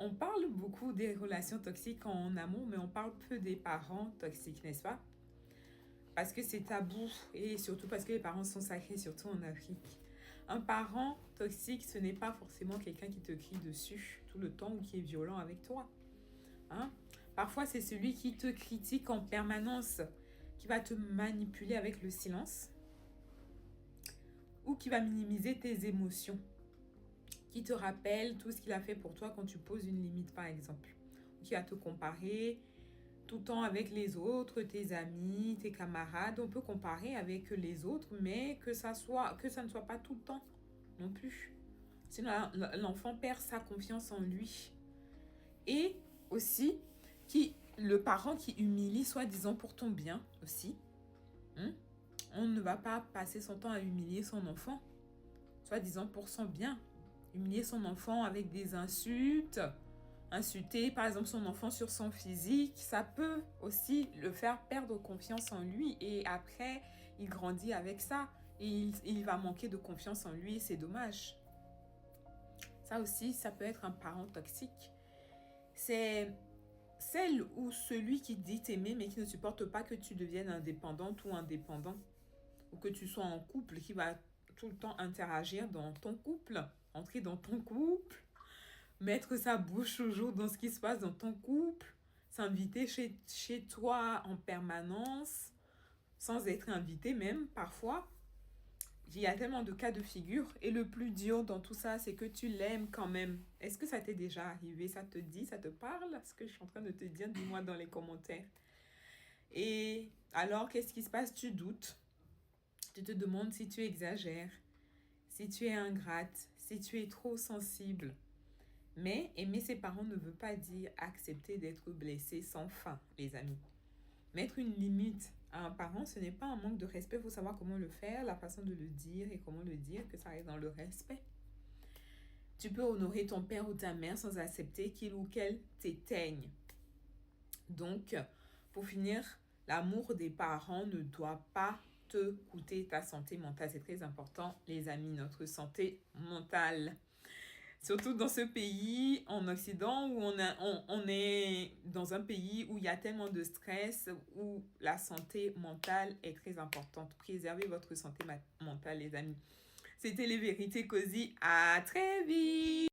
On parle beaucoup des relations toxiques en amour, mais on parle peu des parents toxiques, n'est-ce pas? Parce que c'est tabou et surtout parce que les parents sont sacrés, surtout en Afrique. Un parent toxique, ce n'est pas forcément quelqu'un qui te crie dessus tout le temps ou qui est violent avec toi. Hein? Parfois, c'est celui qui te critique en permanence, qui va te manipuler avec le silence ou qui va minimiser tes émotions, qui te rappelle tout ce qu'il a fait pour toi quand tu poses une limite, par exemple. Ou qui va te comparer tout le temps avec les autres, tes amis, tes camarades. On peut comparer avec les autres, mais que ça ne soit pas tout le temps non plus. Sinon, l'enfant perd sa confiance en lui. Et aussi, le parent qui humilie, soi-disant pour ton bien aussi. On ne va pas passer son temps à humilier son enfant, soi-disant pour son bien. Humilier son enfant avec des insultes, insulter par exemple son enfant sur son physique, ça peut aussi le faire perdre confiance en lui et après il grandit avec ça et il va manquer de confiance en lui et c'est dommage. Ça aussi, ça peut être un parent toxique. C'est celle ou celui qui dit t'aimer mais qui ne supporte pas que tu deviennes indépendante ou indépendant ou que tu sois en couple, qui va tout le temps interagir dans ton couple, entrer dans ton couple, mettre sa bouche toujours dans ce qui se passe dans ton couple, s'inviter chez toi en permanence, sans être invité même parfois. Il y a tellement de cas de figure et le plus dur dans tout ça, c'est que tu l'aimes quand même. Est-ce que ça t'est déjà arrivé? Ça te dit, ça te parle? Ce que je suis en train de te dire, dis-moi dans les commentaires. Et alors, qu'est-ce qui se passe? Tu doutes. Tu te demandes si tu exagères, si tu es ingrate, si tu es trop sensible. Mais aimer ses parents ne veut pas dire accepter d'être blessé sans fin, les amis. Mettre une limite à un parent, ce n'est pas un manque de respect. Il faut savoir comment le faire, la façon de le dire et comment le dire, que ça reste dans le respect. Tu peux honorer ton père ou ta mère sans accepter qu'il ou qu'elle t'éteigne. Donc, pour finir, l'amour des parents ne doit pas te coûter ta santé mentale. C'est très important, les amis, notre santé mentale. Surtout dans ce pays, en Occident, où on est dans un pays où il y a tellement de stress, où la santé mentale est très importante. Préservez votre santé mentale, les amis. C'était les vérités cosy. À très vite!